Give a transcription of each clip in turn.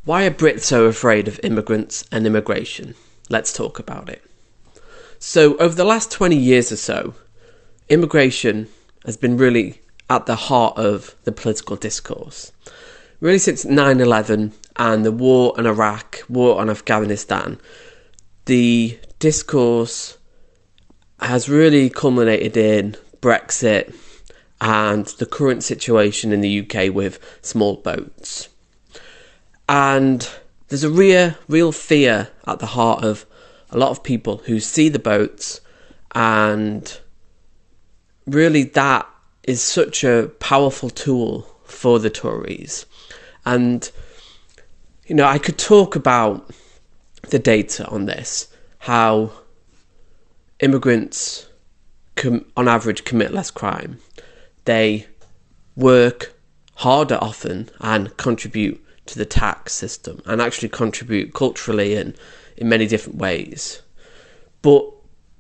Why are Brits so afraid of immigrants and immigration? Let's talk about it. So, over the last 20 years or so, immigration has been really at the heart of the political discourse. Really since 9/11 and the war in Iraq, war on Afghanistan, the discourse has really culminated in Brexit and the current situation in the UK with small boats. And there's a real fear at the heart of a lot of people who see the boats, and really that is such a powerful tool for the Tories. And, I could talk about the data on this, how immigrants on average commit less crime. They work harder often and contribute to the tax system and actually contribute culturally and in many different ways. But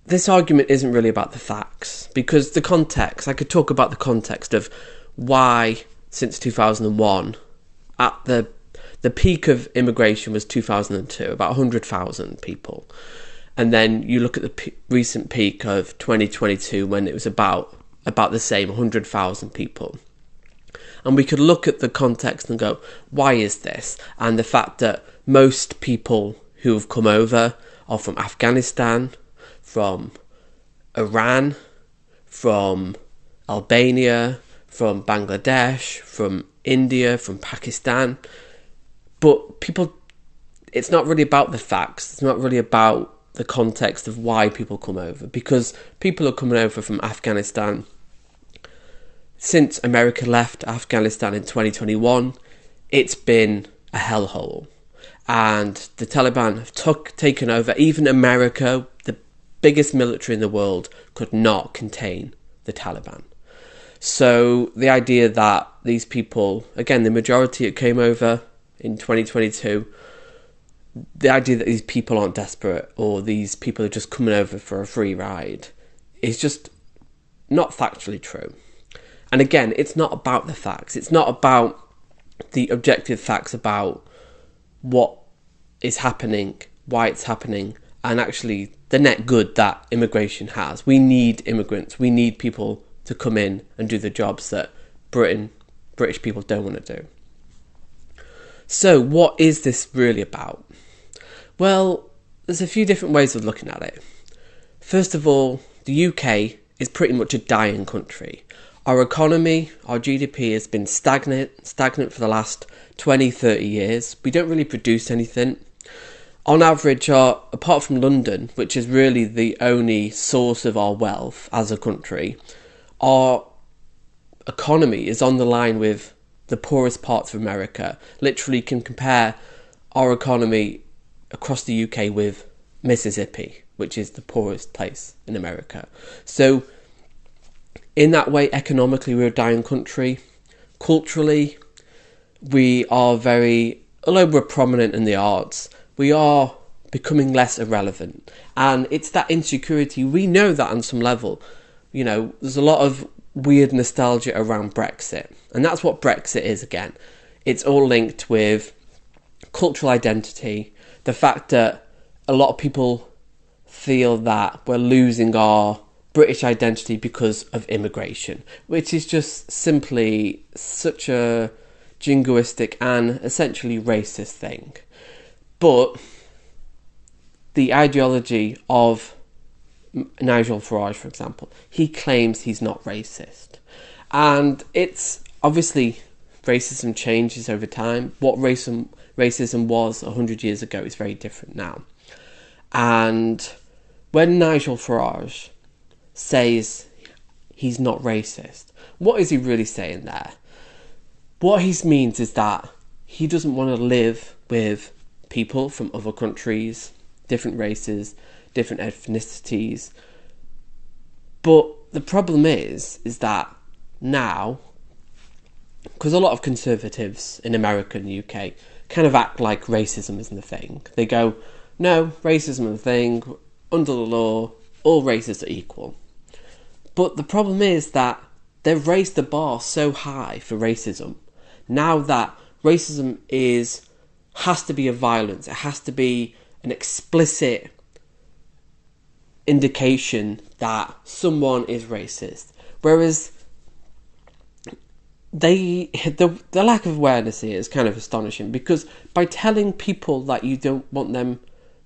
this argument isn't really about the facts, because the context, I could talk about the context of why since 2001, at the peak of immigration was 2002, about 100,000 people. And then you look at the recent peak of 2022 when it was about the same, 100,000 people. And we could look at the context and go, why is this? And the fact that most people who have come over are from Afghanistan, from Iran, from Albania, from Bangladesh, from India, from Pakistan. But it's not really about the facts. It's not really about the context of why people come over, because people are coming over from Afghanistan. Since America left Afghanistan in 2021, it's been a hellhole. And the Taliban have taken over. Even America, the biggest military in the world, could not contain the Taliban. So the idea that these people, again, the majority that came over in 2022, the idea that these people aren't desperate or these people are just coming over for a free ride is just not factually true. And again, it's not about the facts. It's not about the objective facts about what is happening, why it's happening, and actually the net good that immigration has. We need immigrants. We need people to come in and do the jobs that British people don't want to do. So what is this really about? Well, there's a few different ways of looking at it. First of all, the UK is pretty much a dying country. Our economy, our GDP has been stagnant for the last 20, 30 years. We don't really produce anything. On average, apart from London, which is really the only source of our wealth as a country, our economy is on the line with the poorest parts of America. Literally can compare our economy across the UK with Mississippi, which is the poorest place in America. So in that way, economically, we're a dying country. Culturally, we are although we're prominent in the arts, we are becoming less irrelevant. And it's that insecurity. We know that on some level. There's a lot of weird nostalgia around Brexit. And that's what Brexit is again. It's all linked with cultural identity. The fact that a lot of people feel that we're losing our British identity because of immigration, which is just simply such a jingoistic and essentially racist thing. But the ideology of Nigel Farage, for example, he claims he's not racist. And it's obviously racism changes over time. What racism was 100 years ago is very different now. And when Nigel Farage says he's not racist, what is he really saying there? What he means is that he doesn't want to live with people from other countries, different races, different ethnicities. But the problem is that now, because a lot of conservatives in America and the UK kind of act like racism isn't a thing. They go, no, racism is a thing, under the law, all races are equal. But the problem is that they've raised the bar so high for racism. Now that racism is has to be a violence. It has to be an explicit indication that someone is racist. Whereas the lack of awareness here is kind of astonishing, because by telling people that you don't want them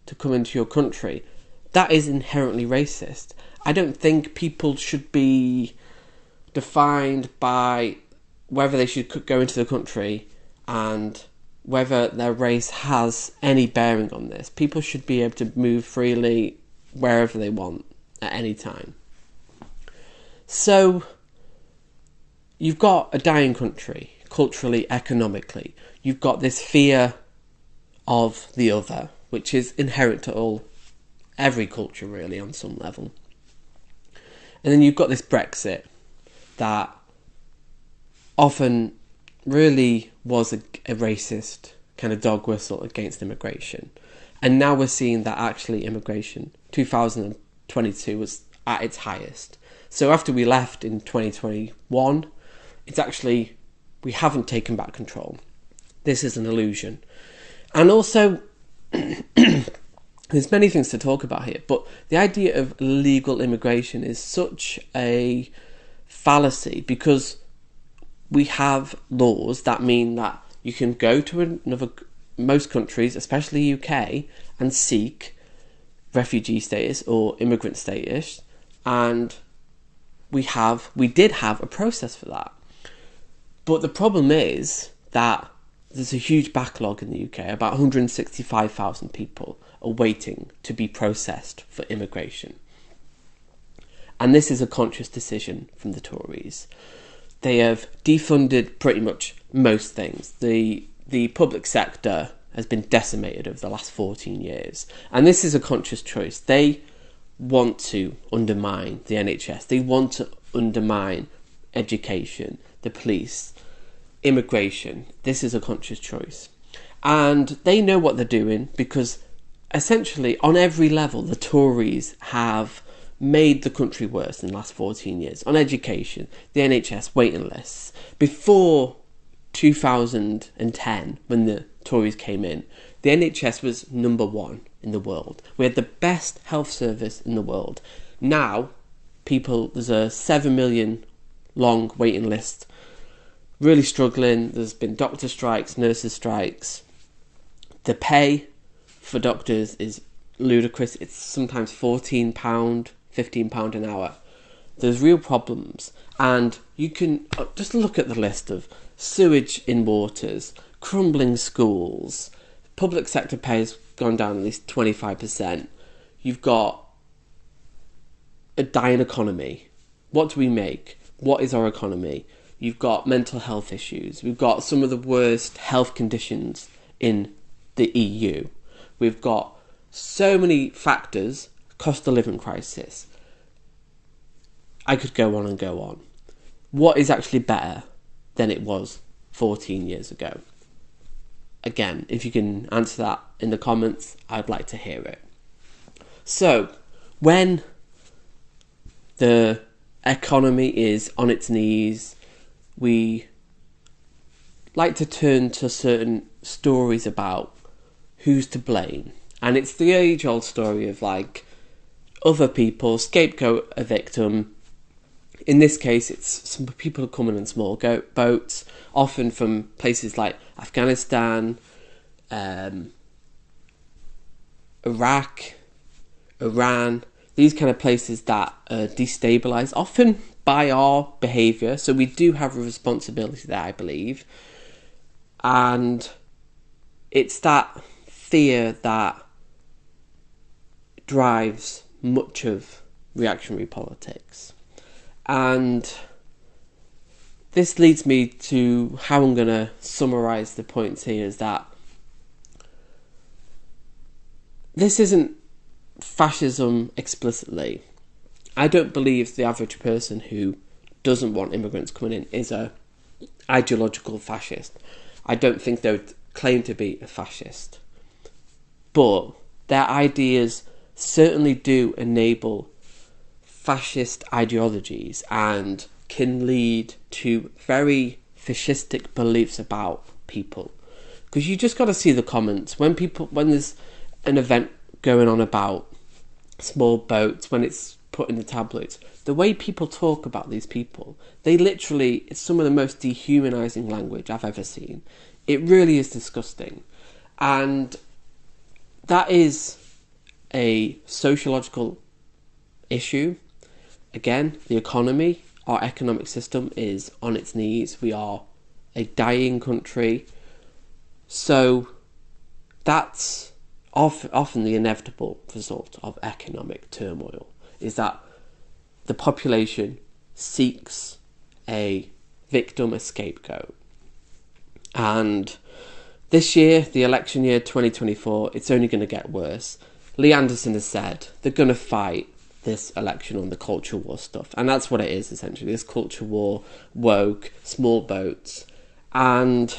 to come into your country, that is inherently racist. I don't think people should be defined by whether they should go into the country and whether their race has any bearing on this. People should be able to move freely wherever they want at any time. So you've got a dying country, culturally, economically. You've got this fear of the other, which is inherent to every culture, really, on some level. And then you've got this Brexit that often really was a racist kind of dog whistle against immigration. And now we're seeing that actually immigration, 2022, was at its highest. So after we left in 2021, it's actually, we haven't taken back control. This is an illusion. And also, there's many things to talk about here, but the idea of legal immigration is such a fallacy, because we have laws that mean that you can go to most countries, especially UK, and seek refugee status or immigrant status, and we did have a process for that. But the problem is that there's a huge backlog in the UK. About 165,000 people are waiting to be processed for immigration. And this is a conscious decision from the Tories. They have defunded pretty much most things. The public sector has been decimated over the last 14 years. And this is a conscious choice. They want to undermine the NHS. They want to undermine education, the police, immigration. This is a conscious choice. And they know what they're doing, because essentially on every level the Tories have made the country worse in the last 14 years. On education, the NHS waiting lists. Before 2010, when the Tories came in, the NHS was number one in the world. We had the best health service in the world. Now, there's a 7 million long waiting list, really struggling. There's been doctor strikes, nurses strikes. The pay for doctors is ludicrous. It's sometimes £14, £15 an hour. There's real problems, and you can just look at the list of sewage in waters, crumbling schools, public sector pay has gone down at least 25%. You've got a dying economy. What do we make? What is our economy? You've got mental health issues. We've got some of the worst health conditions in the EU. We've got so many factors, cost of living crisis. I could go on and go on. What is actually better than it was 14 years ago? Again, if you can answer that in the comments, I'd like to hear it. So, when the economy is on its knees, we like to turn to certain stories about who's to blame. And it's the age-old story of like other people, scapegoat a victim. In this case, it's some people who come in small boats, often from places like Afghanistan, Iraq, Iran, these kind of places that are destabilised, often by our behaviour. So we do have a responsibility there, I believe. And it's that fear that drives much of reactionary politics. And this leads me to how I'm going to summarise the points here, is that this isn't fascism explicitly. I don't believe the average person who doesn't want immigrants coming in is a ideological fascist. I don't think they would claim to be a fascist. But their ideas certainly do enable fascist ideologies and can lead to very fascistic beliefs about people. Because you just got to see the comments. When there's an event going on about small boats, when it's put in the tabloids, the way people talk about these people, it's some of the most dehumanizing language I've ever seen. It really is disgusting. And that is a sociological issue. Again, the economy, our economic system is on its knees. We are a dying country. So that's often the inevitable result of economic turmoil, is that the population seeks a victim, a scapegoat. And this year, the election year 2024, it's only going to get worse. Lee Anderson has said they're going to fight this election on the culture war stuff. And that's what it is, essentially. This culture war, woke, small boats. And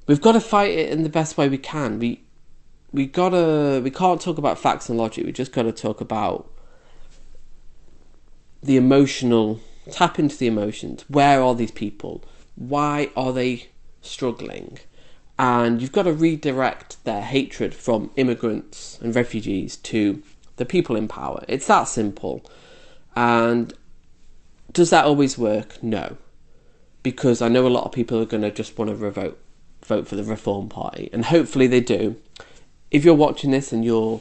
we've got to fight it in the best way we can. We can't talk about facts and logic. We just got to talk about the emotional, tap into the emotions. Where are these people? Why are they struggling? And you've got to redirect their hatred from immigrants and refugees to the people in power. It's that simple. And does that always work? No. Because I know a lot of people are going to just want to vote for the Reform Party. And hopefully they do. If you're watching this and you're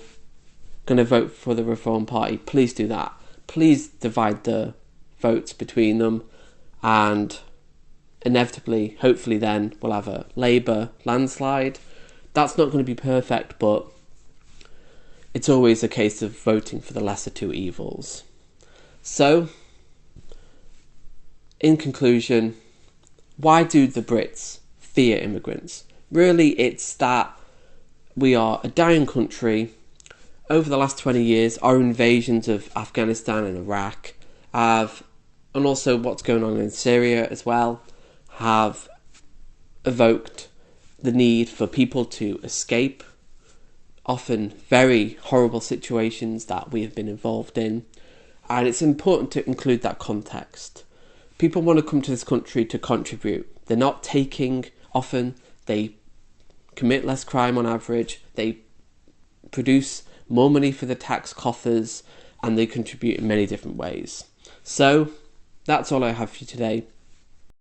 going to vote for the Reform Party, please do that. Please divide the votes between them, and inevitably, hopefully then, we'll have a Labour landslide. That's not going to be perfect, but it's always a case of voting for the lesser two evils. So, in conclusion, why do the Brits fear immigrants? Really, it's that we are a dying country. Over the last 20 years, our invasions of Afghanistan and Iraq and also what's going on in Syria as well, have evoked the need for people to escape often very horrible situations that we have been involved in. And it's important to include that context. People want to come to this country to contribute. They're not taking often. They commit less crime on average. They produce more money for the tax coffers, and they contribute in many different ways. So that's all I have for you today.